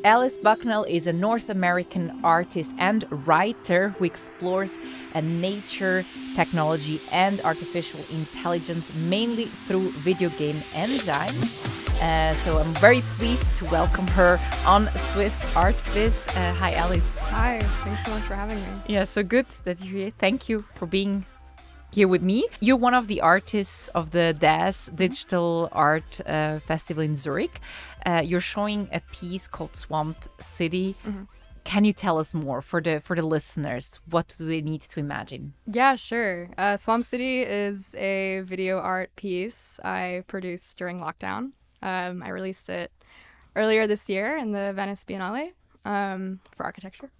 Alice Bucknell is a North American artist and writer who explores nature, technology, and artificial intelligence mainly through video game engines. So I'm very pleased to welcome her on Swizz Art Biz. Hi, Alice. Hi, thanks so much for having me. Yeah, so good that you're here. Thank you for being here with me. You're one of the artists of the DAS Digital Art Festival in Zurich. You're showing a piece called Swamp City. Can you tell us more for the listeners? What do they need to imagine? Yeah, sure. Swamp City is a video art piece I produced during lockdown. I released it earlier this year in the Venice Biennale for architecture.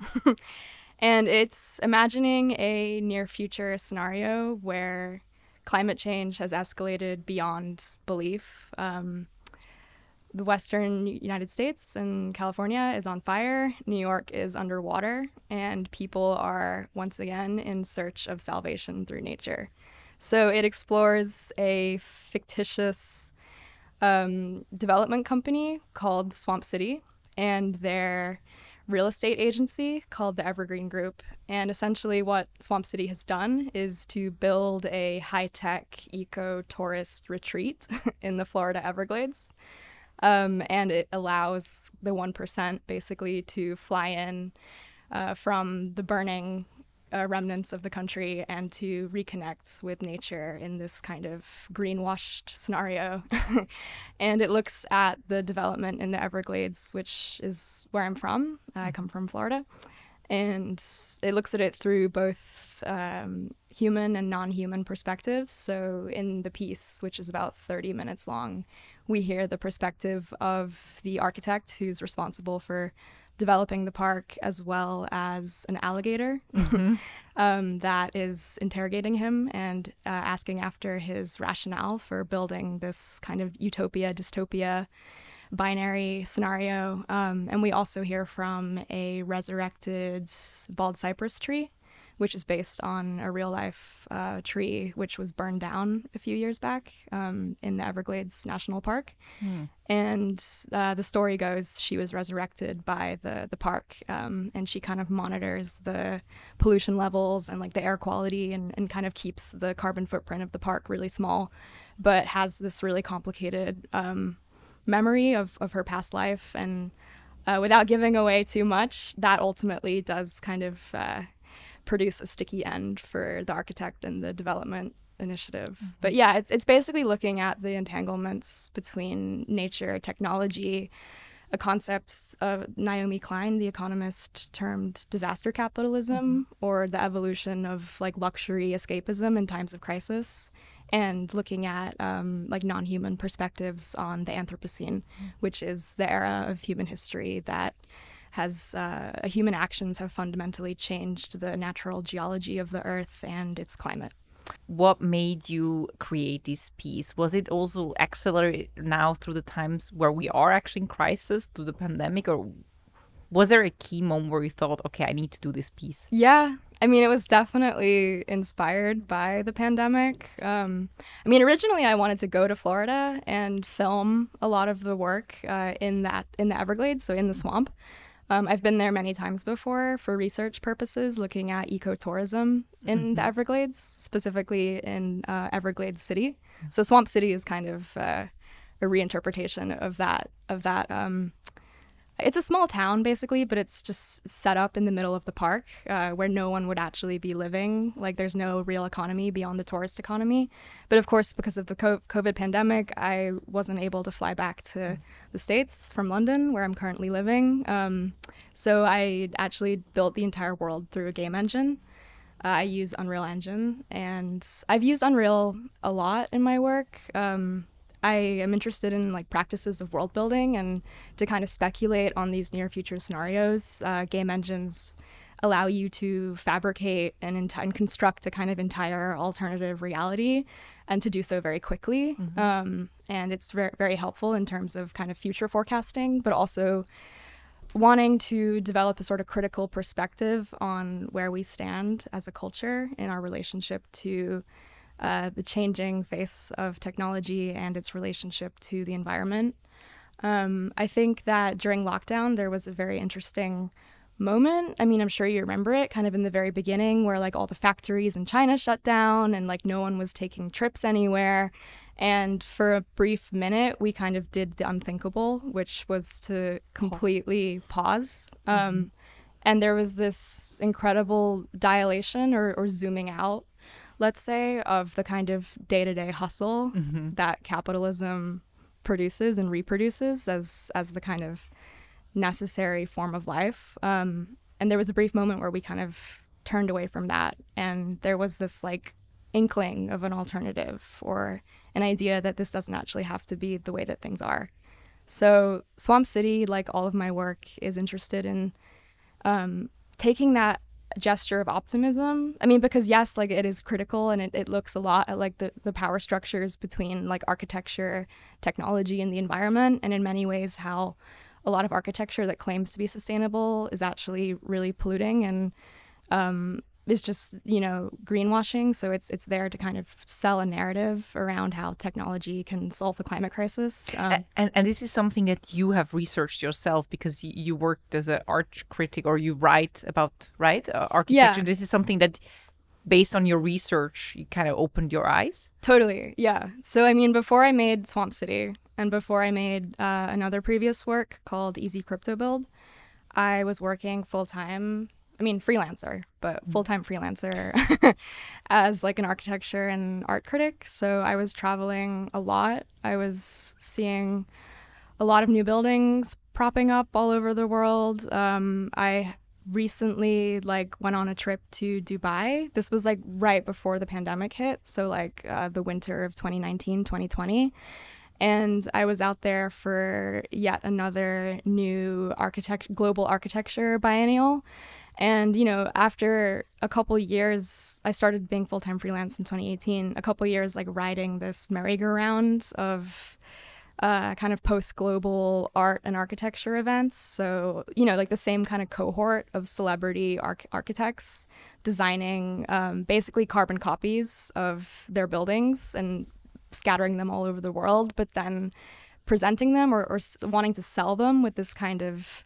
And it's imagining a near future scenario where climate change has escalated beyond belief. The Western United States and California is on fire, New York is underwater, and people are once again in search of salvation through nature. So it explores a fictitious development company called Swamp City and their real estate agency called the Evergreen Group. And essentially what Swamp City has done is to build a high-tech eco-tourist retreat in the Florida Everglades. And it allows the 1% basically to fly in from the burning remnants of the country and to reconnect with nature in this kind of greenwashed scenario. And it looks at the development in the Everglades, which is where I'm from. I come from Florida. And it looks at it through both human and non-human perspectives. So in the piece, which is about 30 minutes long, we hear the perspective of the architect who's responsible for developing the park, as well as an alligator that is interrogating him and asking after his rationale for building this kind of utopia, dystopia, binary scenario. And we also hear from a resurrected bald cypress tree, which is based on a real-life tree which was burned down a few years back in the Everglades National Park. And the story goes she was resurrected by the park, and she kind of monitors the pollution levels and like the air quality and kind of keeps the carbon footprint of the park really small, but has this really complicated memory of her past life. And without giving away too much, that ultimately does kind of produce a sticky end for the architect and the development initiative. But yeah, it's basically looking at the entanglements between nature, technology, a concept Naomi Klein, the economist, termed disaster capitalism, or the evolution of like luxury escapism in times of crisis, and looking at like non-human perspectives on the Anthropocene, which is the era of human history that has human actions have fundamentally changed the natural geology of the earth and its climate. What made you create this piece? Was it also accelerated now through the times where we are actually in crisis through the pandemic, or was there a key moment where you thought, okay, I need to do this piece? Yeah, I mean, it was definitely inspired by the pandemic. I mean, originally I wanted to go to Florida and film a lot of the work in the Everglades, so in the swamp. I've been there many times before for research purposes, looking at ecotourism in the Everglades, specifically in Everglades City. So Swamp City is kind of a reinterpretation of that. It's a small town, basically, but it's just set up in the middle of the park where no one would actually be living. Like, there's no real economy beyond the tourist economy. But of course, because of the COVID pandemic, I wasn't able to fly back to the States from London, where I'm currently living. So I actually built the entire world through a game engine. I use Unreal Engine, and I've used Unreal a lot in my work. I am interested in like practices of world building and to kind of speculate on these near future scenarios. Game engines allow you to fabricate and construct a kind of entire alternative reality, and to do so very quickly. And it's very, very helpful in terms of kind of future forecasting, but also wanting to develop a sort of critical perspective on where we stand as a culture in our relationship to the changing face of technology and its relationship to the environment. I think that during lockdown, there was a very interesting moment. I mean, I'm sure you remember it kind of in the very beginning where like all the factories in China shut down and like no one was taking trips anywhere. And for a brief minute, we kind of did the unthinkable, which was to completely pause. And there was this incredible dilation or zooming out, let's say, of the kind of day-to-day hustle that capitalism produces and reproduces as the kind of necessary form of life. And there was a brief moment where we kind of turned away from that. And there was this like inkling of an alternative or an idea that this doesn't actually have to be the way that things are. So Swamp City, like all of my work, is interested in taking that gesture of optimism. I mean, because yes, like it is critical and it looks a lot at like the power structures between like architecture, technology, and the environment. And in many ways, how a lot of architecture that claims to be sustainable is actually really polluting and is just, you know, greenwashing. So it's there to kind of sell a narrative around how technology can solve the climate crisis. And this is something that you have researched yourself because you worked as an art critic or you write about, right? Architecture. Yeah. This is something that based on your research, you kind of opened your eyes? Totally, yeah. So, I mean, before I made Swamp City and before I made another previous work called Easy Crypto Build, I was working full-time, I mean, freelancer, but full-time freelancer as like an architecture and art critic. So I was traveling a lot. I was seeing a lot of new buildings propping up all over the world. I recently like went on a trip to Dubai. This was like right before the pandemic hit. So like the winter of 2019, 2020. And I was out there for yet another new global architecture biennial. And, you know, after a couple years, I started being full-time freelance in 2018, a couple years like riding this merry-go-round of kind of post-global art and architecture events. So, you know, like the same kind of cohort of celebrity architects designing basically carbon copies of their buildings and scattering them all over the world, but then presenting them or wanting to sell them with this kind of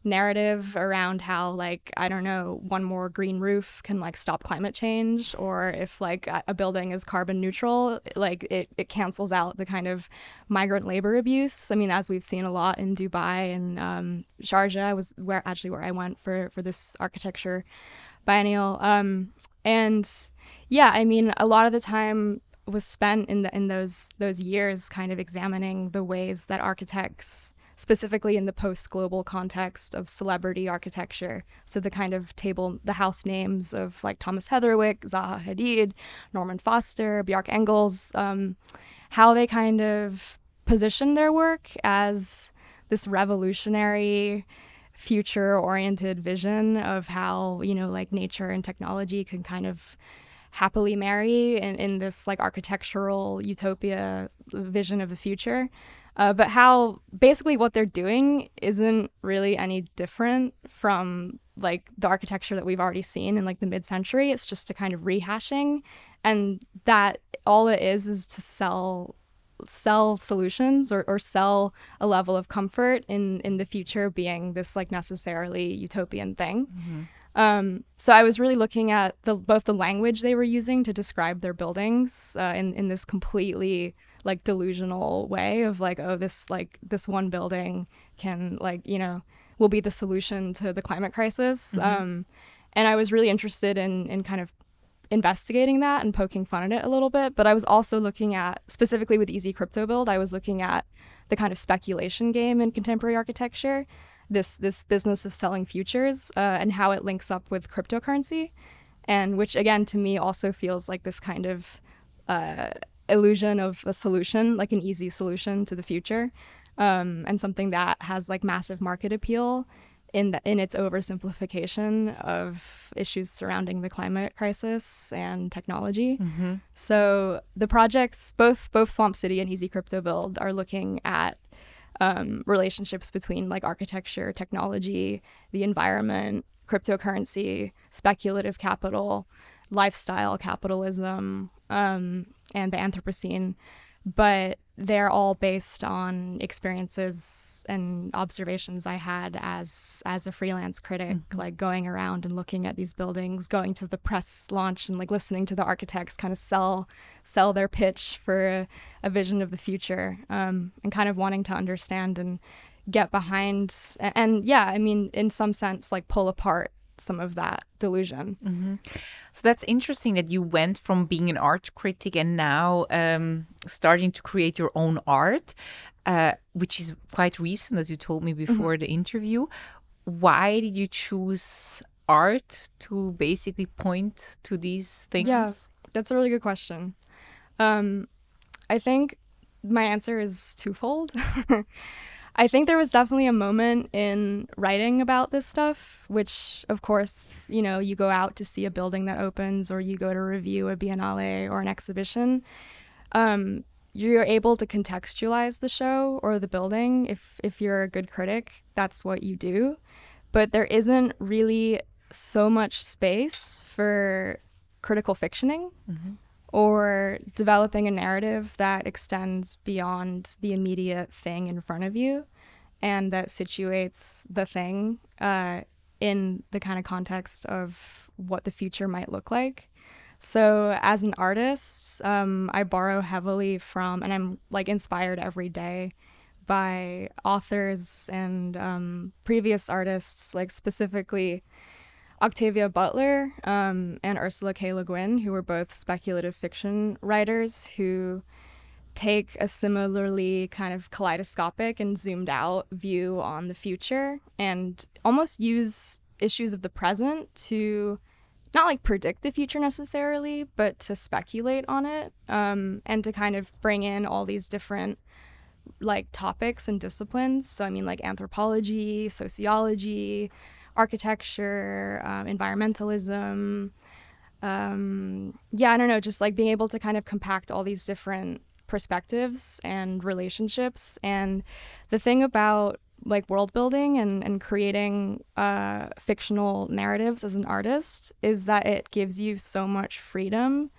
narrative around how, like, I don't know, one more green roof can like stop climate change, or if like a building is carbon neutral, like it cancels out the kind of migrant labor abuse. I mean, as we've seen a lot in Dubai and Sharjah was where I went for this architecture biennial. And yeah, I mean, a lot of the time was spent in those years kind of examining the ways that architects, specifically in the post-global context of celebrity architecture, so the kind of the house names of like Thomas Heatherwick, Zaha Hadid, Norman Foster, Bjarke Ingels, how they kind of position their work as this revolutionary, future-oriented vision of how, you know, like nature and technology can kind of happily marry in this like architectural utopia vision of the future. But how basically what they're doing isn't really any different from like the architecture that we've already seen in like the mid-century. It's just a kind of rehashing, and that all it is to sell solutions or sell a level of comfort in the future being this like necessarily utopian thing. So I was really looking at both the language they were using to describe their buildings in this completely like delusional way of like, oh, this one building can like, you know, will be the solution to the climate crisis. And I was really interested in kind of investigating that and poking fun at it a little bit. But I was also looking at, specifically with Easy Crypto Build, I was looking at the kind of speculation game in contemporary architecture, this business of selling futures and how it links up with cryptocurrency, and which again to me also feels like this kind of illusion of a solution, like an easy solution to the future, and something that has like massive market appeal in its oversimplification of issues surrounding the climate crisis and technology. So the projects, both Swamp City and Easy Crypto Build, are looking at relationships between like architecture, technology, the environment, cryptocurrency, speculative capital, lifestyle capitalism, and the Anthropocene. But they're all based on experiences and observations I had as a freelance critic, like going around and looking at these buildings, going to the press launch and like listening to the architects kind of sell their pitch for a vision of the future, and kind of wanting to understand and get behind and yeah, I mean, in some sense, like pull apart some of that delusion. So that's interesting that you went from being an art critic and now starting to create your own art, which is quite recent, as you told me before the interview. Why did you choose art to basically point to these things? Yeah, that's a really good question. I think my answer is twofold. I think there was definitely a moment in writing about this stuff, which, of course, you know, you go out to see a building that opens or you go to review a biennale or an exhibition. You're able to contextualize the show or the building. If you're a good critic, that's what you do. But there isn't really so much space for critical fictioning or developing a narrative that extends beyond the immediate thing in front of you and that situates the thing in the kind of context of what the future might look like. So as an artist, I borrow heavily from, and I'm like inspired every day by authors and previous artists, like specifically Octavia Butler and Ursula K. Le Guin, who were both speculative fiction writers who take a similarly kind of kaleidoscopic and zoomed out view on the future and almost use issues of the present to not like predict the future necessarily, but to speculate on it, and to kind of bring in all these different like topics and disciplines. So I mean like anthropology, sociology, architecture, environmentalism. Yeah, I don't know, just like being able to kind of compact all these different perspectives and relationships. And the thing about like world building and creating fictional narratives as an artist is that it gives you so much freedom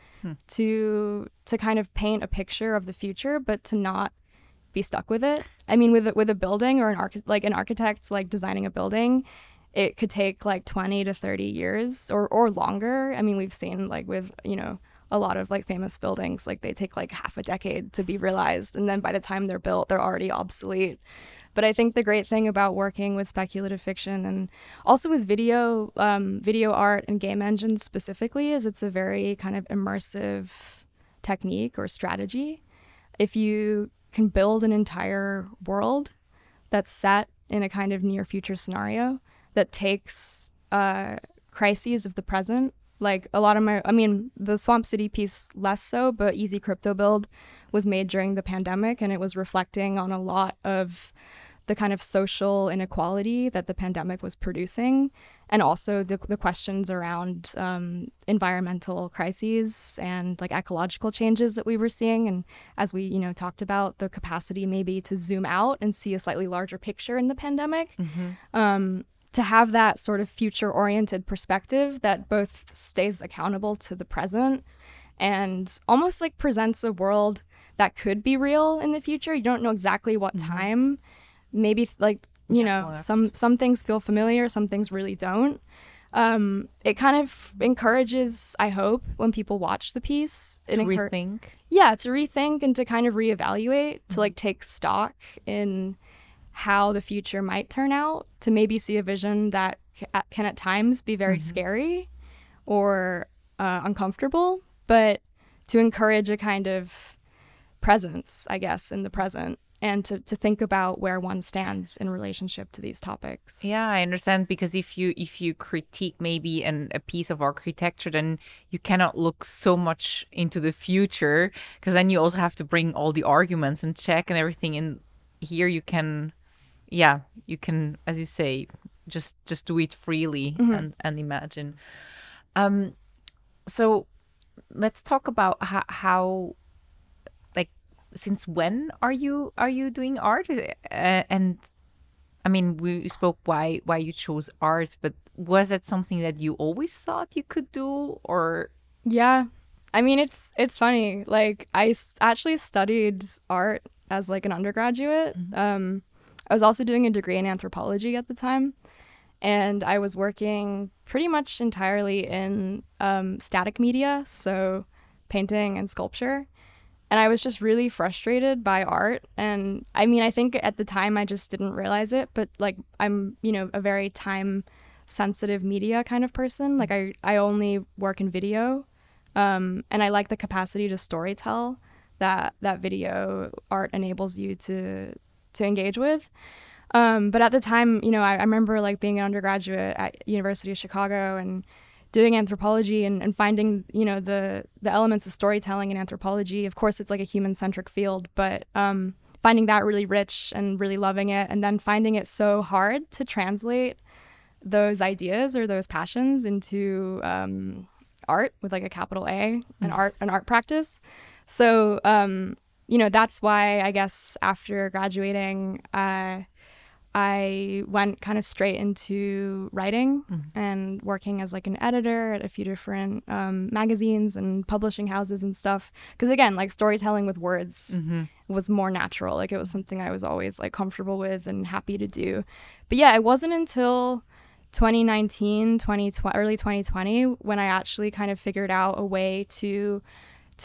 to kind of paint a picture of the future, but to not be stuck with it. I mean, with a building or an architect like designing a building, it could take like 20 to 30 years or longer. I mean, we've seen like with, you know, a lot of like famous buildings, like they take like half a decade to be realized. And then by the time they're built, they're already obsolete. But I think the great thing about working with speculative fiction and also with video art and game engines specifically is it's a very kind of immersive technique or strategy. If you can build an entire world that's set in a kind of near future scenario that takes crises of the present, like a lot of the Swamp City piece less so, but Easy Crypto Build was made during the pandemic and it was reflecting on a lot of the kind of social inequality that the pandemic was producing, and also the questions around environmental crises and like ecological changes that we were seeing. And as we, you know, talked about, the capacity maybe to zoom out and see a slightly larger picture in the pandemic. To have that sort of future-oriented perspective that both stays accountable to the present and almost like presents a world that could be real in the future. You don't know exactly what time. Maybe like, you know, some things feel familiar, some things really don't. It kind of encourages, I hope, when people watch the piece. To rethink? Yeah, to rethink and to kind of reevaluate, to like take stock in how the future might turn out, to maybe see a vision that can at times be very scary or uncomfortable, but to encourage a kind of presence, I guess, in the present, and to think about where one stands in relationship to these topics. Yeah, I understand, because if you critique maybe a piece of architecture, then you cannot look so much into the future, because then you also have to bring all the arguments and check and everything. And here you can, as you say, just do it freely and imagine. So let's talk about how since when are you doing art? And I mean, we spoke why you chose art, but was that something that you always thought you could do, or? Yeah, I mean, it's funny. Like, actually studied art as like an undergraduate. I was also doing a degree in anthropology at the time, and I was working pretty much entirely in static media, so painting and sculpture. And I was just really frustrated by art. And I mean, I think at the time I just didn't realize it, but like I'm, you know, a very time sensitive media kind of person. Like I only work in video. And I like the capacity to storytell that video art enables you to engage with. But at the time, you know, I remember like being an undergraduate at University of Chicago and doing anthropology and finding, you know, the elements of storytelling in anthropology. Of course, it's like a human-centric field, but finding that really rich and really loving it, and then finding it so hard to translate those ideas or those passions into art with like a capital A, an art practice. So, you know, that's why I guess after graduating, I went kind of straight into writing and working as like an editor at a few different magazines and publishing houses and stuff. Because again, like storytelling with words was more natural. Like it was something I was always like comfortable with and happy to do. But yeah, it wasn't until 2019, early 2020 when I actually kind of figured out a way to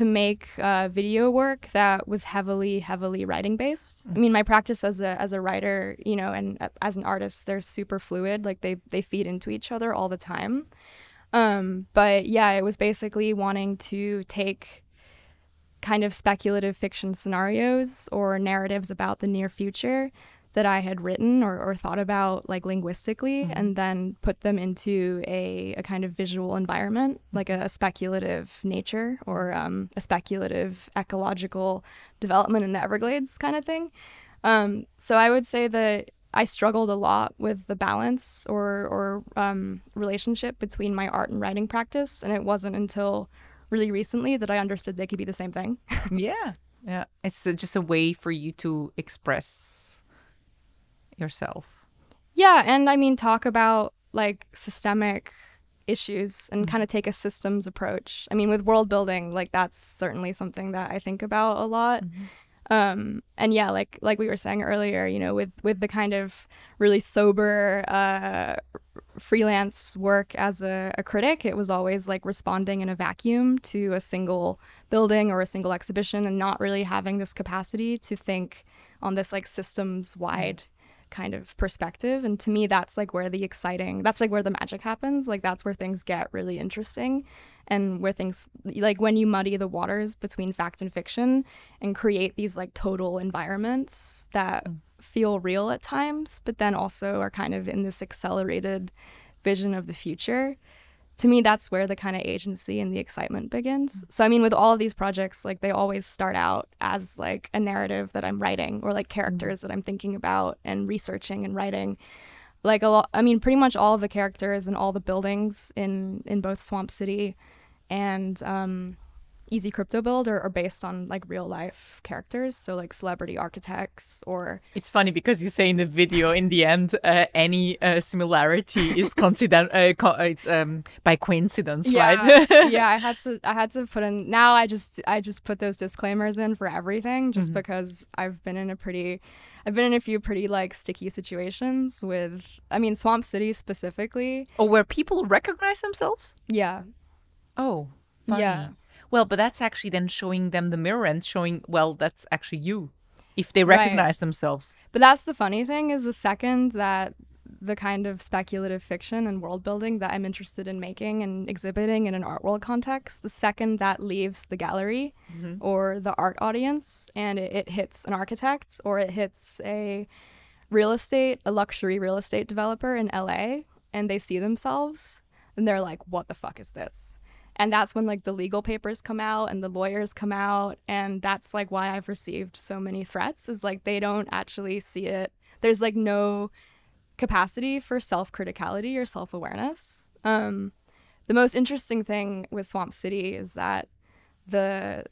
make video work that was heavily writing based. I mean, my practice as a writer, you know, and as an artist, they're super fluid. Like they feed into each other all the time. But yeah, it was basically wanting to take kind of speculative fiction scenarios or narratives about the near future that I had written or thought about like linguistically, and then put them into a kind of visual environment, like a speculative nature or a speculative ecological development in the Everglades kind of thing. So I would say that I struggled a lot with the balance or relationship between my art and writing practice, and it wasn't until really recently that I understood they could be the same thing. Yeah. It's just a way for you to express yourself. Yeah, and I mean, talk about like systemic issues and kind of take a systems approach. I mean, with world building, like that's certainly something that I think about a lot. And yeah, like we were saying earlier, you know, with the kind of really sober freelance work as a critic, it was always like responding in a vacuum to a single building or a single exhibition and not really having this capacity to think on this like systems wide kind of perspective. And to me, that's like where that's like where the magic happens. Like that's where things get really interesting, and where things like when you muddy the waters between fact and fiction and create these like total environments that feel real at times, but then also are kind of in this accelerated vision of the future. To me, that's where the kind of agency and the excitement begins. So, I mean, with all of these projects, like they always start out as like a narrative that I'm writing or like characters that I'm thinking about and researching and writing. Like a lot, I mean, pretty much all of the characters and all the buildings in both Swamp City and Easy Crypto Build are based on like real life characters. So like celebrity architects or... It's funny because you say in the video in the end, any similarity is considered, it's by coincidence, right? Yeah, I had to put in, now I just put those disclaimers in for everything just because I've been in a few pretty like sticky situations with, I mean, Swamp City specifically. Oh, where people recognize themselves? Yeah. Oh, funny. Yeah. Well, but that's actually then showing them the mirror and showing, well, that's actually you, if they recognize themselves. But that's the funny thing, is the second that the kind of speculative fiction and world building that I'm interested in making and exhibiting in an art world context, the second that leaves the gallery or the art audience and it hits an architect or it hits a luxury real estate developer in LA and they see themselves and they're like, what the fuck is this? And that's when like the legal papers come out and the lawyers come out, and that's like why I've received so many threats, is like they don't actually see it. There's like no capacity for self-criticality or self-awareness. The most interesting thing with Swamp City is that the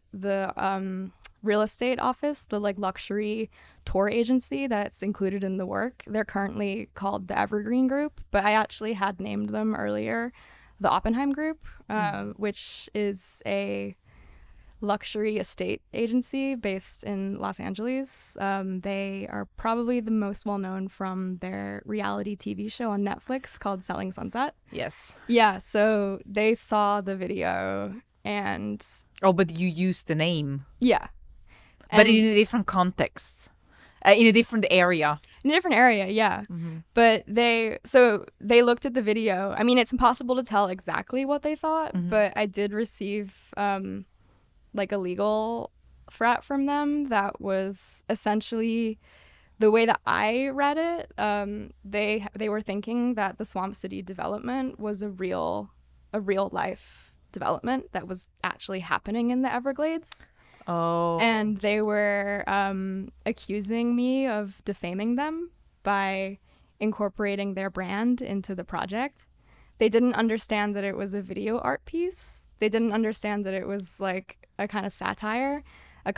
real estate office, the like luxury tour agency that's included in the work, they're currently called the Evergreen Group, but I actually had named them earlier the Oppenheim Group, which is luxury estate agency based in Los Angeles. They are probably the most well known from their reality TV show on Netflix called Selling Sunset. Yes. Yeah, so they saw the video and... Oh, but you used the name. Yeah. But in a different context. In a different area. In a different area, yeah. But they looked at the video. I mean, it's impossible to tell exactly what they thought, but I did receive like a legal threat from them that was essentially the way that I read it. They were thinking that the Swamp City development was a real life development that was actually happening in the Everglades. Oh. And they were accusing me of defaming them by incorporating their brand into the project. They didn't understand that it was a video art piece. They didn't understand that it was like a kind of satire, a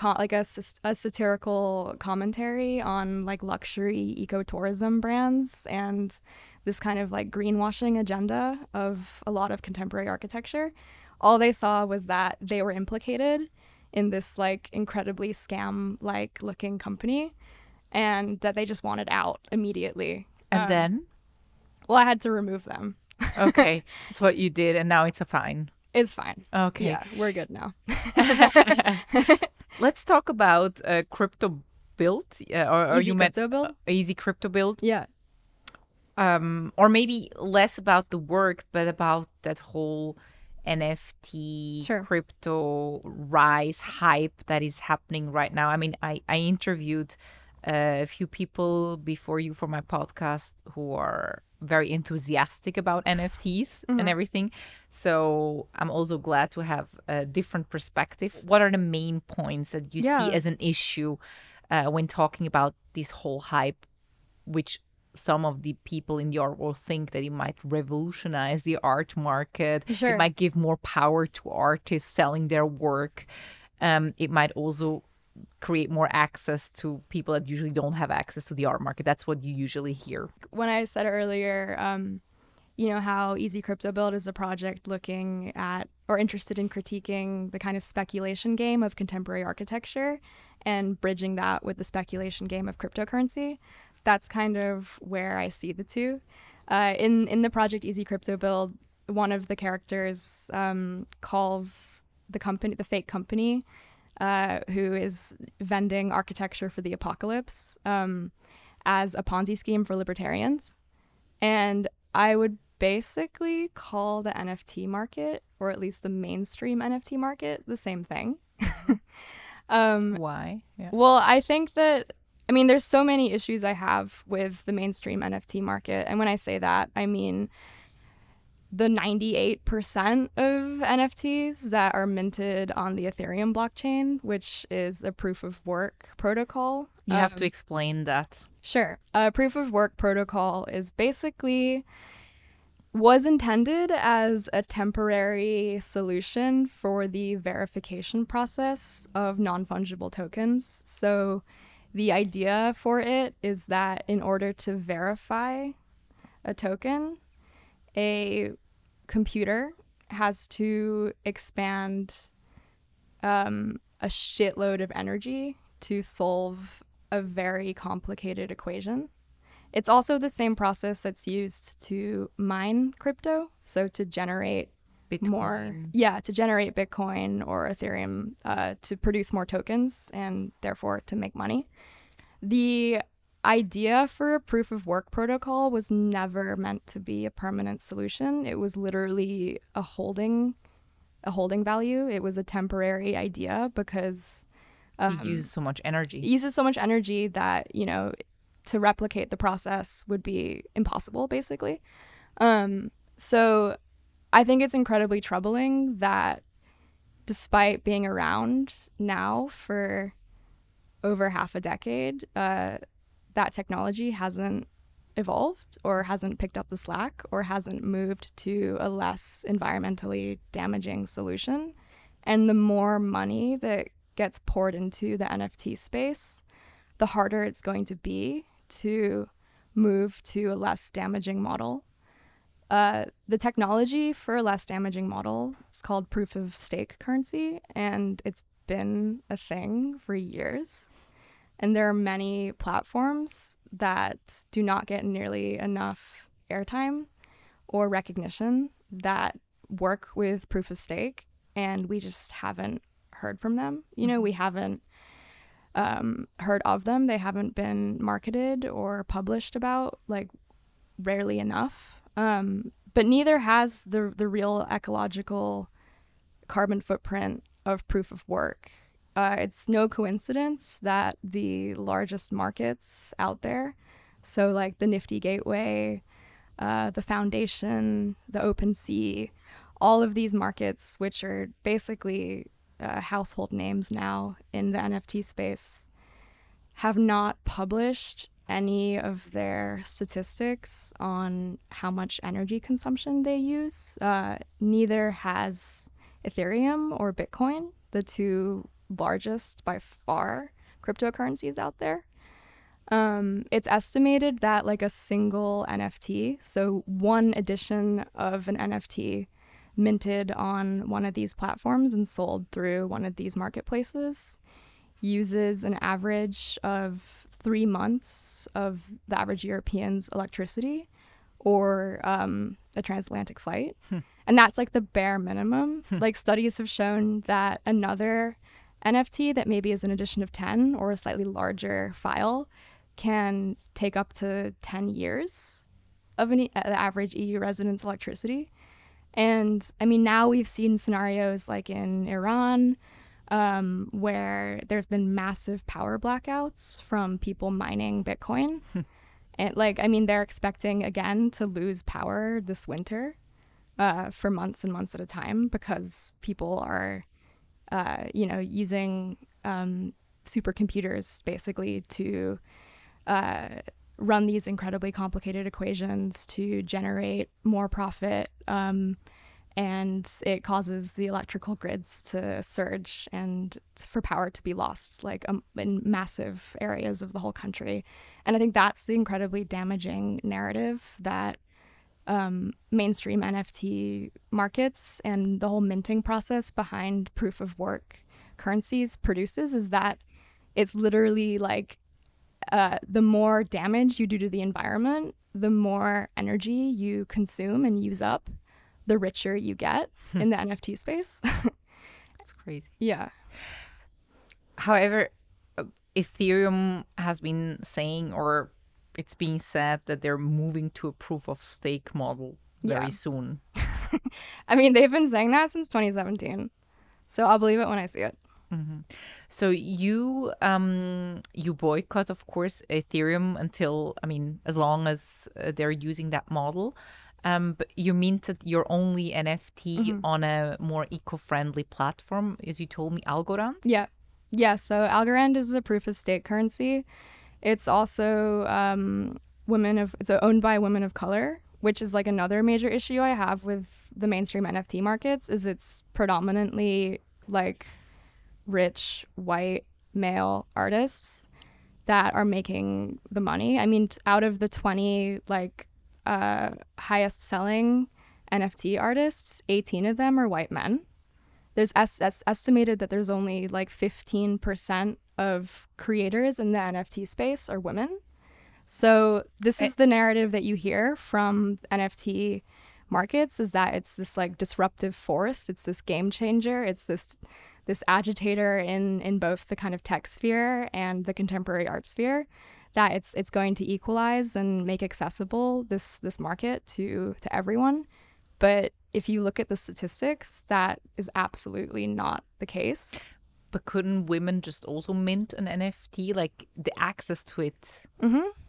satirical commentary on like luxury ecotourism brands and this kind of like greenwashing agenda of a lot of contemporary architecture. All they saw was that they were implicated in this like incredibly scam-like looking company and that they just wanted out immediately. And then? Well, I had to remove them. Okay, that's what you did, and now it's a fine. It's fine. Okay. Yeah, we're good now. Let's talk about crypto build. Or Easy you meant crypto build? easy crypto build? Yeah. Or maybe less about the work, but about that whole NFT, Sure. crypto rise hype that is happening right now. I mean, I interviewed a few people before you for my podcast who are very enthusiastic about NFTs and everything. So I'm also glad to have a different perspective. What are the main points that you see as an issue when talking about this whole hype, which some of the people in the art world think that it might revolutionize the art market. Sure. It might give more power to artists selling their work. It might also create more access to people that usually don't have access to the art market. That's what you usually hear. When I said earlier, you know, how Easy Crypto Build is a project looking at or interested in critiquing the kind of speculation game of contemporary architecture and bridging that with the speculation game of cryptocurrency. That's kind of where I see the two. In the project Easy Crypto Build, one of the characters calls the fake company, who is vending architecture for the apocalypse, as a Ponzi scheme for libertarians. And I would basically call the NFT market, or at least the mainstream NFT market, the same thing. Why? Yeah. Well, I think that, I mean, there's so many issues I have with the mainstream NFT market. And when I say that, I mean the 98% of NFTs that are minted on the Ethereum blockchain, which is a proof of work protocol. You have to explain that. Sure. A proof of work protocol is basically was intended as a temporary solution for the verification process of non-fungible tokens. So the idea for it is that in order to verify a token, a computer has to expand a shitload of energy to solve a very complicated equation. It's also the same process that's used to mine crypto, so to generate Bitcoin. to generate Bitcoin or Ethereum, to produce more tokens and therefore to make money. The idea for a proof of work protocol was never meant to be a permanent solution. It was literally a holding value. It was a temporary idea because It uses so much energy. It uses so much energy that, you know, to replicate the process would be impossible, basically. So I think it's incredibly troubling that despite being around now for over half a decade, that technology hasn't evolved or hasn't picked up the slack or hasn't moved to a less environmentally damaging solution. And the more money that gets poured into the NFT space, the harder it's going to be to move to a less damaging model. The technology for a less damaging model is called proof of stake currency, and it's been a thing for years. And there are many platforms that do not get nearly enough airtime or recognition that work with proof of stake, and we just haven't heard from them. You know, we haven't heard of them. They haven't been marketed or published about, like, rarely enough. But neither has the real ecological carbon footprint of proof of work. It's no coincidence that the largest markets out there, so like the Nifty Gateway, the Foundation, the OpenSea, all of these markets, which are basically household names now in the NFT space, have not published any of their statistics on how much energy consumption they use. Neither has Ethereum or Bitcoin, the two largest by far cryptocurrencies out there. It's estimated that like a single NFT, so one edition of an NFT minted on one of these platforms and sold through one of these marketplaces, uses an average of 3 months of the average European's electricity, or a transatlantic flight. And that's like the bare minimum. Like, studies have shown that another NFT that maybe is an edition of 10 or a slightly larger file can take up to 10 years of the average EU resident's electricity. And I mean, now we've seen scenarios like in Iran, where there's been massive power blackouts from people mining Bitcoin. And like, I mean, they're expecting again to lose power this winter for months and months at a time, because people are, you know, using supercomputers basically to run these incredibly complicated equations to generate more profit. And it causes the electrical grids to surge and for power to be lost, like in massive areas of the whole country. And I think that's the incredibly damaging narrative that mainstream NFT markets and the whole minting process behind proof of work currencies produces, is that it's literally like the more damage you do to the environment, the more energy you consume and use up, the richer you get in the NFT space. That's crazy. Yeah. However, Ethereum has been saying, or it's being said, that they're moving to a proof of stake model very soon. I mean, they've been saying that since 2017. So I'll believe it when I see it. So you boycott, of course, Ethereum until, I mean, as long as they're using that model. But you minted your only NFT on a more eco-friendly platform, as you told me, Algorand? Yeah. Yeah, so Algorand is a proof of stake currency. It's also it's owned by women of color, which is like another major issue I have with the mainstream NFT markets, is it's predominantly like rich, white, male artists that are making the money. I mean, out of the 20 like highest selling NFT artists, 18 of them are white men. There's estimated that there's only like 15% of creators in the NFT space are women. So this is the narrative that you hear from NFT markets, is that it's this like disruptive force, it's this game changer, it's this agitator in both the kind of tech sphere and the contemporary art sphere, that it's going to equalize and make accessible this market to everyone. But if you look at the statistics, that is absolutely not the case. But couldn't women just also mint an NFT? Like, the access to it,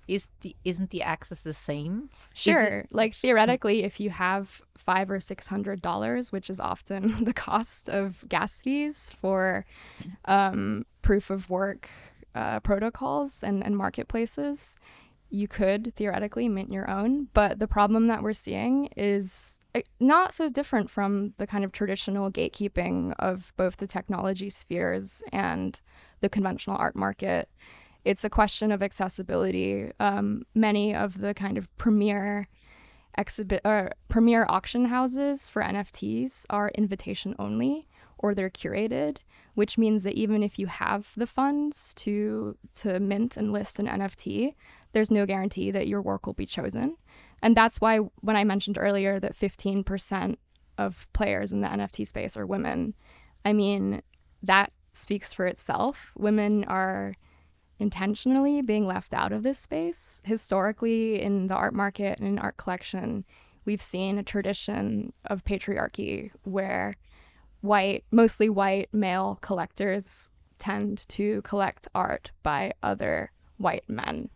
isn't the access the same? Sure. Like, theoretically, if you have $500 or $600, which is often the cost of gas fees for proof of work protocols and marketplaces, you could theoretically mint your own. But the problem that we're seeing is not so different from the kind of traditional gatekeeping of both the technology spheres and the conventional art market. It's a question of accessibility. Many of the kind of premier auction houses for NFTs are invitation only, or they're curated, which means that even if you have the funds to mint and list an NFT, there's no guarantee that your work will be chosen. And that's why when I mentioned earlier that 15% of players in the NFT space are women, I mean, that speaks for itself. Women are intentionally being left out of this space. Historically, in the art market and in art collection, we've seen a tradition of patriarchy where mostly white male collectors tend to collect art by other white men.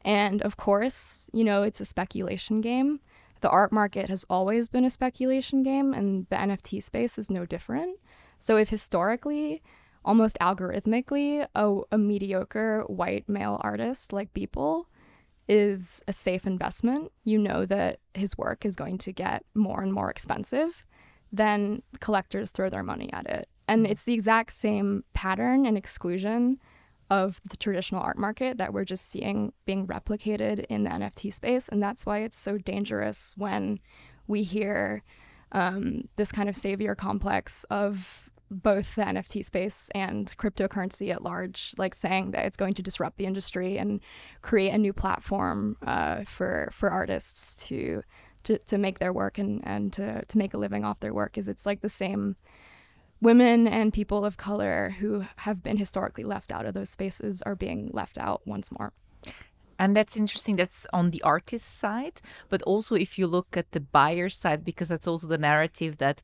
And of course, you know, it's a speculation game. The art market has always been a speculation game, and the NFT space is no different. So if historically, almost algorithmically, a mediocre white male artist like Beeple is a safe investment, you know that his work is going to get more and more expensive, then collectors throw their money at it. And it's the exact same pattern and exclusion of the traditional art market that we're just seeing being replicated in the NFT space. And that's why it's so dangerous when we hear this kind of savior complex of both the NFT space and cryptocurrency at large, like saying that it's going to disrupt the industry and create a new platform for artists to make their work and to make a living off their work. Is it's like the same women and people of color who have been historically left out of those spaces are being left out once more. And that's interesting. That's on the artist side, but also if you look at the buyer side, because that's also the narrative that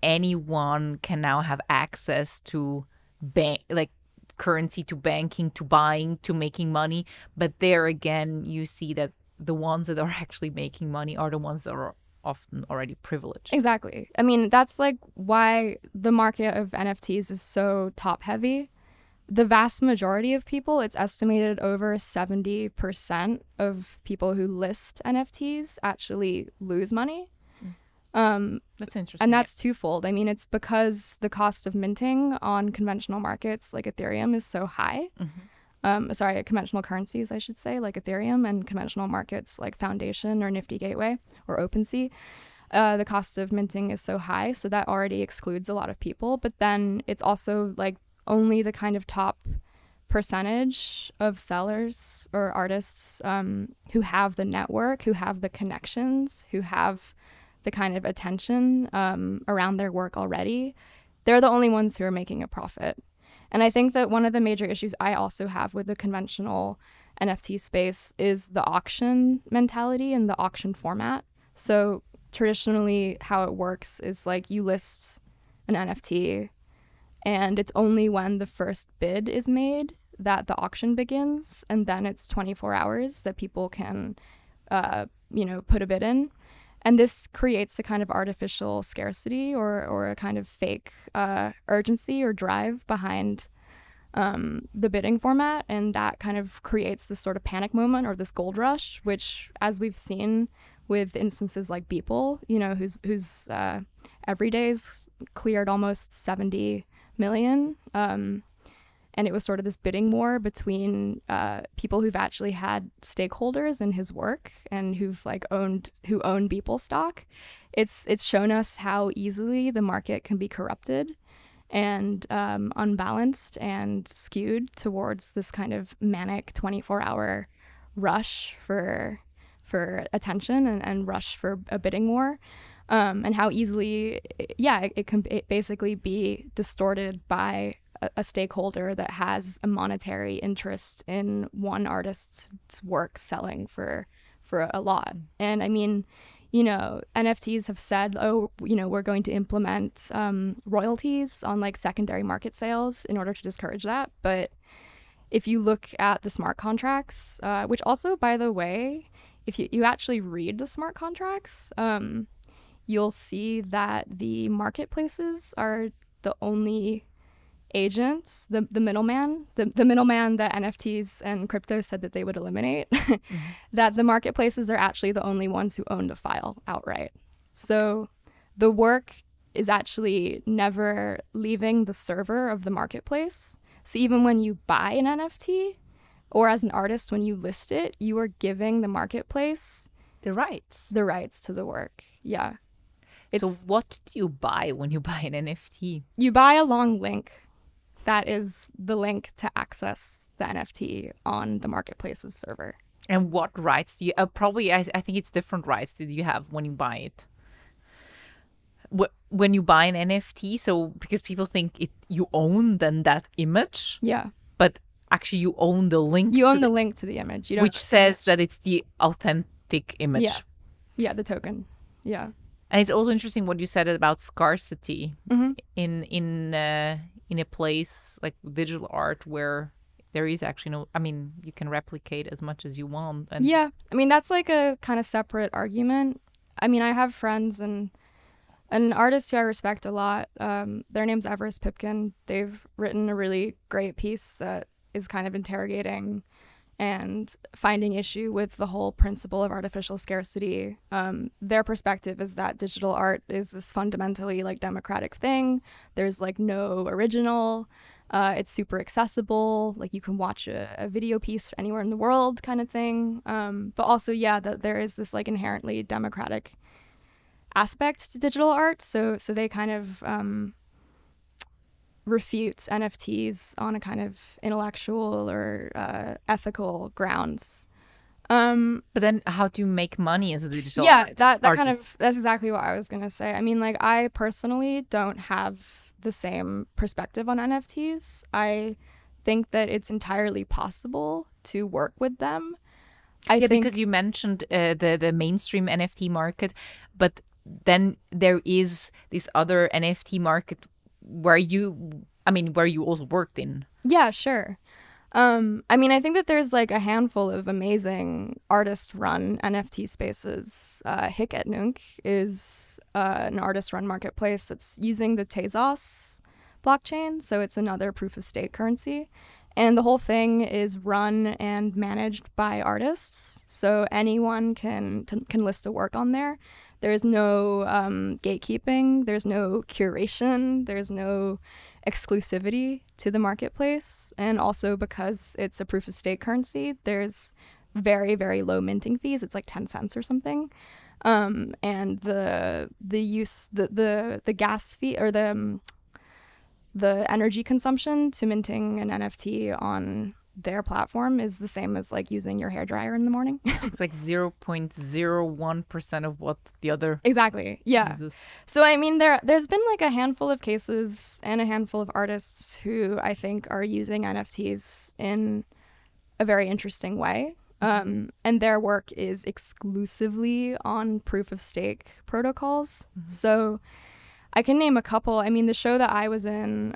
anyone can now have access to currency, to banking, to buying, to making money. But there again, you see that the ones that are actually making money are the ones that are often already privileged. Exactly. I mean, that's like why the market of NFTs is so top heavy. The vast majority of people, it's estimated over 70% of people who list NFTs actually lose money. That's interesting. And that's twofold. I mean, it's because the cost of minting on conventional markets like Ethereum is so high. Conventional currencies, I should say, like Ethereum, and conventional markets like Foundation or Nifty Gateway or OpenSea. The cost of minting is so high, so that already excludes a lot of people. But then it's also like only the kind of top percentage of sellers or artists who have the network, who have the connections, who have the kind of attention around their work already. They're the only ones who are making a profit. And I think that one of the major issues I also have with the conventional NFT space is the auction mentality and the auction format. So traditionally how it works is like you list an NFT and it's only when the first bid is made that the auction begins, and then it's 24 hours that people can put a bid in. And this creates a kind of artificial scarcity or a kind of fake urgency or drive behind the bidding format. And that kind of creates this sort of panic moment or this gold rush, which, as we've seen with instances like Beeple, whose every day's cleared almost 70 million. And it was sort of this bidding war between people who've actually had stakeholders in his work and who own Beeple stock. It's shown us how easily the market can be corrupted and unbalanced and skewed towards this kind of manic 24-hour rush for attention and rush for a bidding war. And how easily, it can basically be distorted by a stakeholder that has a monetary interest in one artist's work selling for a lot. And I mean, NFTs have said, we're going to implement royalties on like secondary market sales in order to discourage that. But if you look at the smart contracts, which also, by the way, if you actually read the smart contracts, you'll see that the marketplaces are the only agents, the middleman that NFTs and crypto said that they would eliminate, that the marketplaces are actually the only ones who own the file outright. So the work is actually never leaving the server of the marketplace. So even when you buy an NFT, or as an artist, when you list it, you are giving the marketplace the rights to the work. Yeah. So what do you buy when you buy an NFT? You buy a long link. That is the link to access the NFT on the marketplace's server. And what rights do you probably I think it's different rights that you have when you buy it. When you buy an NFT, so because people think you own then that image. Yeah. But actually you own the link. You own the link to the image. You don't which says that it's the authentic image. Yeah. Yeah, the token. Yeah. And it's also interesting what you said about scarcity in a place like digital art where there is actually no, I mean, you can replicate as much as you want. And yeah. I mean, that's like a kind of separate argument. I mean, I have friends and an artist who I respect a lot. Their name's Everest Pipkin. They've written a really great piece that is kind of interrogating and finding issue with the whole principle of artificial scarcity. Their perspective is that digital art is this fundamentally like democratic thing. There's like no original. It's super accessible. Like you can watch a video piece anywhere in the world kind of thing. But also, yeah, that there is this like inherently democratic aspect to digital art. So they kind of refutes NFTs on a kind of intellectual or ethical grounds. But then how do you make money as a digital artist? That artist? Kind of, that's exactly what I was going to say. I mean, like I personally don't have the same perspective on NFTs. I think that it's entirely possible to work with them. I think because you mentioned the mainstream NFT market, but then there is this other NFT market where you also worked in. Yeah, sure. I mean, I think that there's like a handful of amazing artist-run NFT spaces. Hic-et-Nunc is an artist-run marketplace that's using the Tezos blockchain, so it's another proof-of-stake currency. And the whole thing is run and managed by artists, so anyone can list a work on there. There's no gatekeeping, there's no curation, there's no exclusivity to the marketplace. And also because it's a proof of stake currency, there's very, very low minting fees. It's like 10 cents or something. And the gas fee or the energy consumption to minting an NFT on their platform is the same as like using your hairdryer in the morning. It's like 0.01% of what the other exactly uses. So I mean there's been like a handful of cases and a handful of artists who I think are using NFTs in a very interesting way. And their work is exclusively on proof of stake protocols. So I can name a couple. I mean, the show that I was in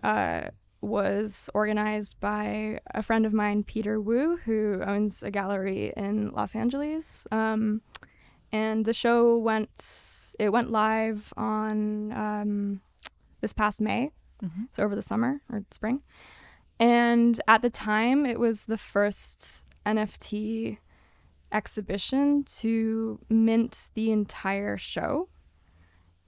was organized by a friend of mine, Peter Wu, who owns a gallery in Los Angeles. And the show went live on this past May, so over the summer or spring. And at the time, it was the first NFT exhibition to mint the entire show.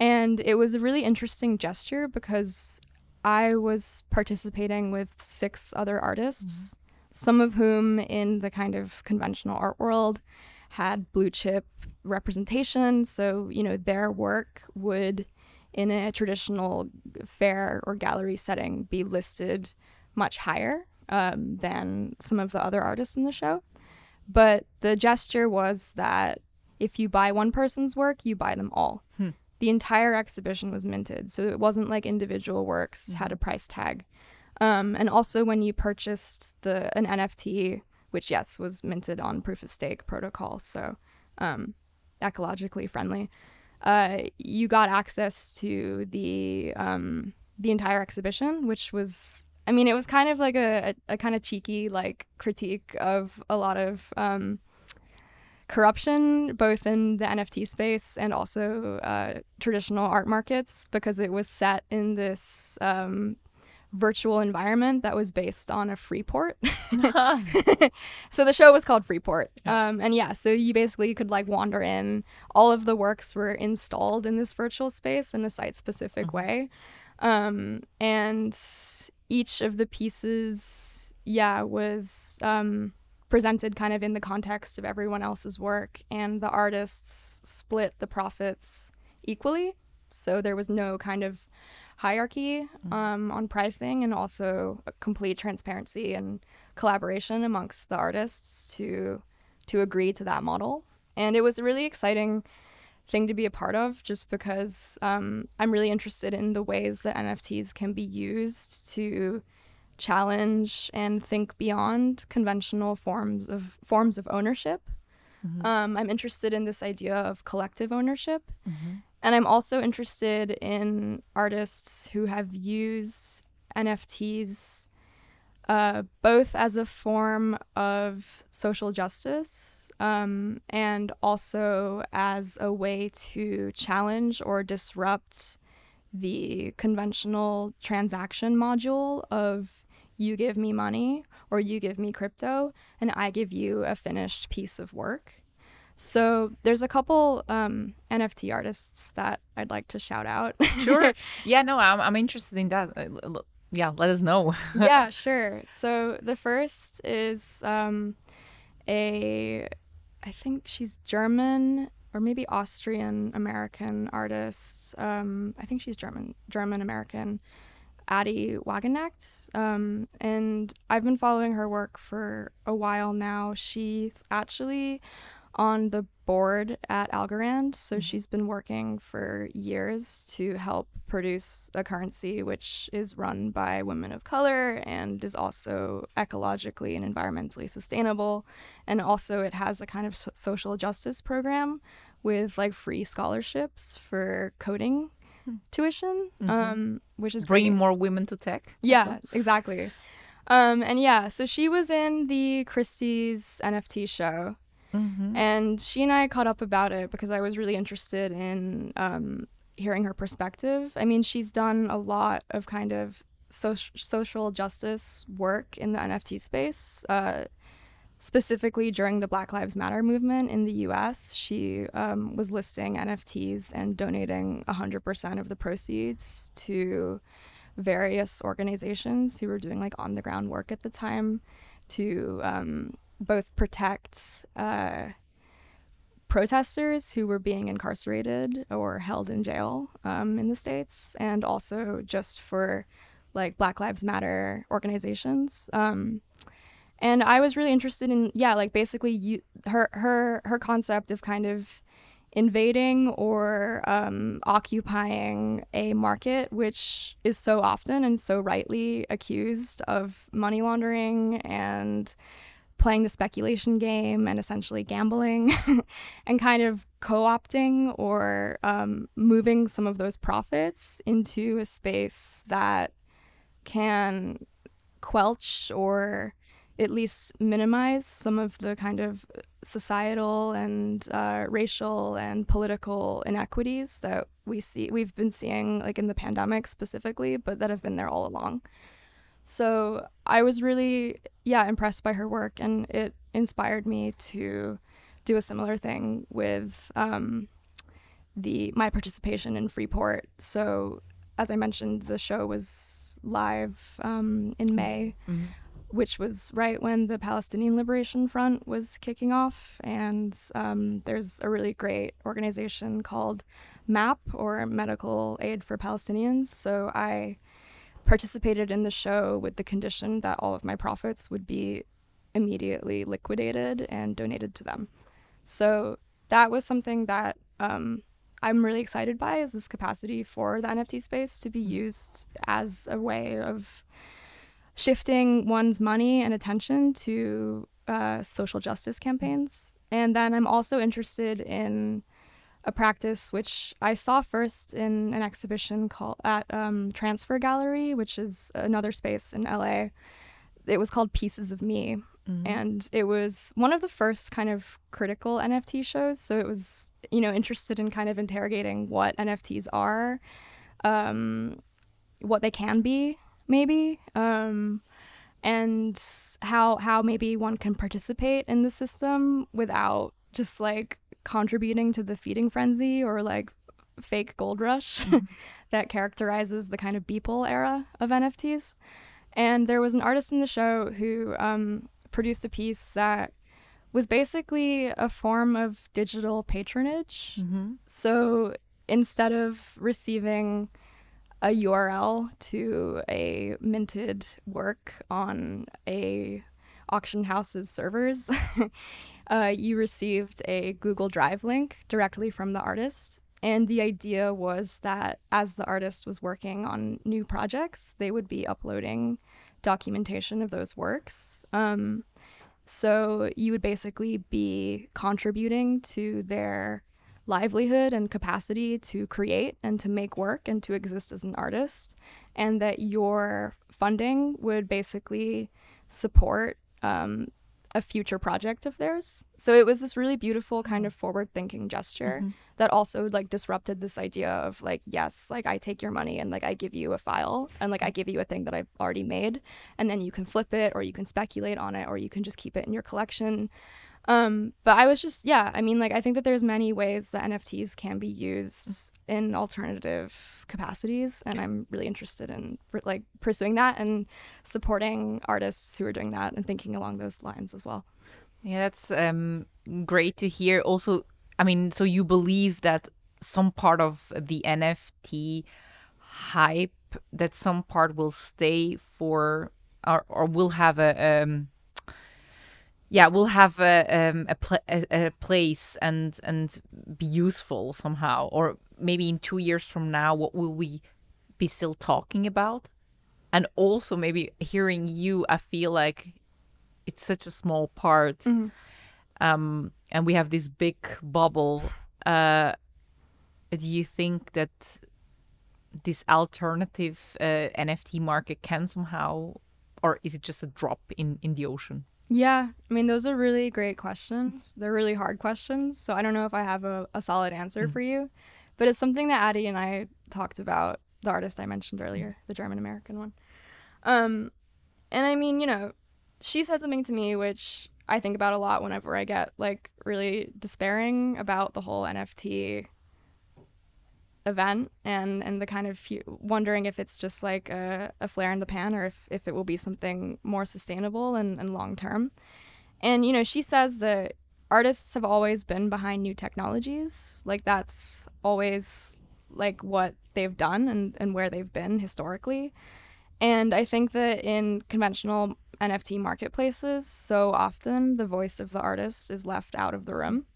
And it was a really interesting gesture because I was participating with 6 other artists, some of whom in the kind of conventional art world had blue chip representation. So, you know, their work would, in a traditional fair or gallery setting, be listed much higher than some of the other artists in the show. But the gesture was that if you buy one person's work, you buy them all. The entire exhibition was minted, so it wasn't like individual works had a price tag. And also when you purchased an NFT, which, yes, was minted on proof-of-stake protocol, so ecologically friendly, you got access to the entire exhibition, which was, I mean, it was kind of like a kind of cheeky like critique of a lot of corruption, both in the NFT space and also traditional art markets, because it was set in this virtual environment that was based on a free port. So the show was called Freeport. And yeah, so you basically could like wander in. All of the works were installed in this virtual space in a site-specific way. And each of the pieces, was presented kind of in the context of everyone else's work, and the artists split the profits equally. So there was no kind of hierarchy on pricing, and also a complete transparency and collaboration amongst the artists to agree to that model. And it was a really exciting thing to be a part of, just because I'm really interested in the ways that NFTs can be used to challenge and think beyond conventional forms of ownership. I'm interested in this idea of collective ownership. And I'm also interested in artists who have used NFTs both as a form of social justice and also as a way to challenge or disrupt the conventional transaction module of you give me money or you give me crypto and I give you a finished piece of work. So there's a couple NFT artists that I'd like to shout out. Sure. Yeah, no, I'm interested in that. Yeah, let us know. Yeah, sure. So the first is I think she's German or maybe Austrian American artist. I think she's German American, Addie Wagenacht. And I've been following her work for a while now. She's actually on the board at Algorand, so she's been working for years to help produce a currency which is run by women of color and is also ecologically and environmentally sustainable. And also it has a kind of social justice program with like free scholarships for coding tuition, which is bringing great. more women to tech. Yeah, exactly. And yeah, so she was in the Christie's NFT show. And she and I caught up about it because I was really interested in hearing her perspective. I mean, she's done a lot of kind of social justice work in the NFT space, specifically during the Black Lives Matter movement in the US. She was listing NFTs and donating 100% of the proceeds to various organizations who were doing like on the ground work at the time to both protect protesters who were being incarcerated or held in jail in the States, and also just for like Black Lives Matter organizations. And I was really interested in, like basically her concept of kind of invading or occupying a market which is so often and so rightly accused of money laundering and playing the speculation game and essentially gambling and kind of co-opting or moving some of those profits into a space that can quelch or at least minimize some of the kind of societal and racial and political inequities that we've been seeing like in the pandemic specifically, but that have been there all along. So I was really, impressed by her work, and it inspired me to do a similar thing with my participation in Freeport. So as I mentioned, the show was live in May, which was right when the Palestinian Liberation Front was kicking off. And there's a really great organization called MAP, or Medical Aid for Palestinians. So I participated in the show with the condition that all of my profits would be immediately liquidated and donated to them. So that was something that I'm really excited by, is this capacity for the NFT space to be used as a way of shifting one's money and attention to social justice campaigns. And then I'm also interested in a practice which I saw first in an exhibition at Transfer Gallery, which is another space in LA. It was called Pieces of Me. And it was one of the first kind of critical NFT shows. So it was, interested in kind of interrogating what NFTs are, what they can be, maybe, and how maybe one can participate in the system without just like contributing to the feeding frenzy or like fake gold rush that characterizes the kind of Beeple era of NFTs. And there was an artist in the show who produced a piece that was basically a form of digital patronage. So instead of receiving a URL to a minted work on a auction house's servers, you received a Google Drive link directly from the artist. And the idea was that as the artist was working on new projects, they would be uploading documentation of those works. So you would basically be contributing to their livelihood and capacity to create and to make work and to exist as an artist, and that your funding would basically support a future project of theirs. So it was this really beautiful kind of forward-thinking gesture that also like disrupted this idea of like, yes, like I take your money and like I give you a file and like I give you a thing that I've already made, and then you can flip it or you can speculate on it or you can just keep it in your collection. But I was just, yeah, I mean, like, I think that there's many ways that NFTs can be used in alternative capacities, and I'm really interested in like pursuing that and supporting artists who are doing that and thinking along those lines as well. Yeah, that's great to hear. Also, I mean, so you believe that some part of the NFT hype, that some part will stay for, or will have will have a place and be useful somehow, or maybe in 2 years from now, what will we be still talking about? And also maybe hearing you, I feel like it's such a small part, and we have this big bubble. Do you think that this alternative NFT market can somehow, or is it just a drop in the ocean? Yeah, I mean, those are really great questions. They're really hard questions. So I don't know if I have a solid answer for you, but it's something that Addie and I talked about, the artist I mentioned earlier, the German-American one. And I mean, you know, she said something to me, which I think about a lot whenever I get like really despairing about the whole NFT event and the kind of wondering if it's just like a flare in the pan or if it will be something more sustainable and long term. And, you know, she says that artists have always been behind new technologies. Like that's always like what they've done and where they've been historically. And I think that in conventional NFT marketplaces, so often the voice of the artist is left out of the room.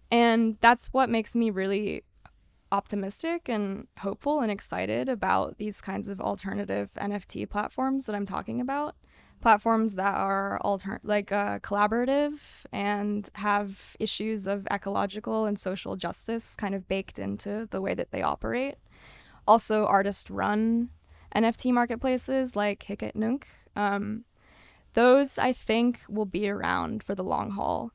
And that's what makes me really optimistic and hopeful and excited about these kinds of alternative NFT platforms that I'm talking about. Platforms that are collaborative and have issues of ecological and social justice kind of baked into the way that they operate. Also, artist-run NFT marketplaces like Hicket Nunk. Those, I think, will be around for the long haul.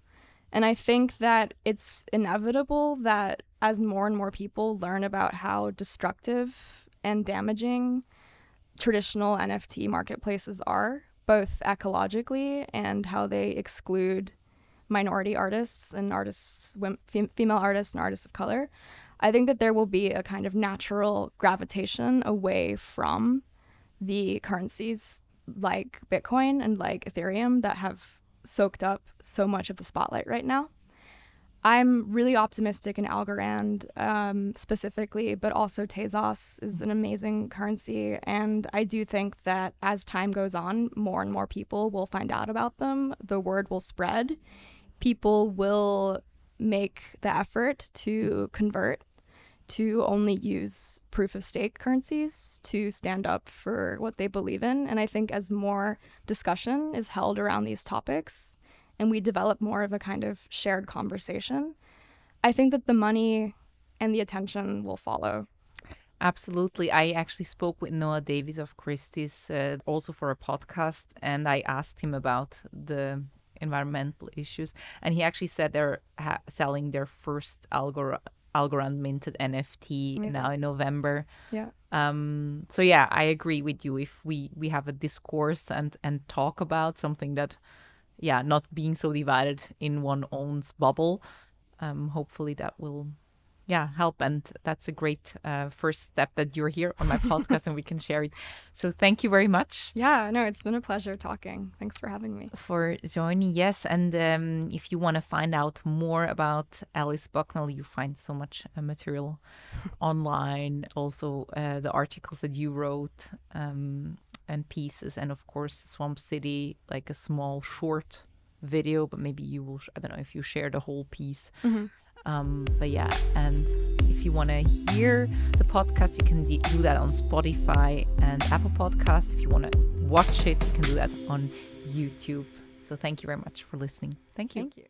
And I think that it's inevitable that as more and more people learn about how destructive and damaging traditional NFT marketplaces are, both ecologically and how they exclude minority artists and female artists and artists of color, I think that there will be a kind of natural gravitation away from the currencies like Bitcoin and like Ethereum that have soaked up so much of the spotlight right now. I'm really optimistic in Algorand specifically, but also Tezos is an amazing currency. And I do think that as time goes on, more and more people will find out about them. The word will spread. People will make the effort to convert, to only use proof of stake currencies, to stand up for what they believe in. And I think as more discussion is held around these topics, and we develop more of a kind of shared conversation, I think that the money and the attention will follow. Absolutely. I actually spoke with Noah Davies of Christie's also for a podcast, and I asked him about the environmental issues, and he actually said they're selling their first Algorand minted NFT Amazing. Now in November. Yeah. So yeah, I agree with you. If we have a discourse and talk about something that, yeah, not being so divided in one own's bubble, hopefully that will help. And that's a great first step that you're here on my podcast and we can share it. So thank you very much. Yeah, no, it's been a pleasure talking. Thanks for having me. For joining, yes. And if you want to find out more about Alice Bucknell, you find so much material online. Also, the articles that you wrote and pieces. And of course, Swamp City, like a small short video, but maybe you will, I don't know if you share the whole piece. But yeah, and if you want to hear the podcast, you can do that on Spotify and Apple Podcasts. If you want to watch it, you can do that on YouTube. So thank you very much for listening. Thank you. Thank you.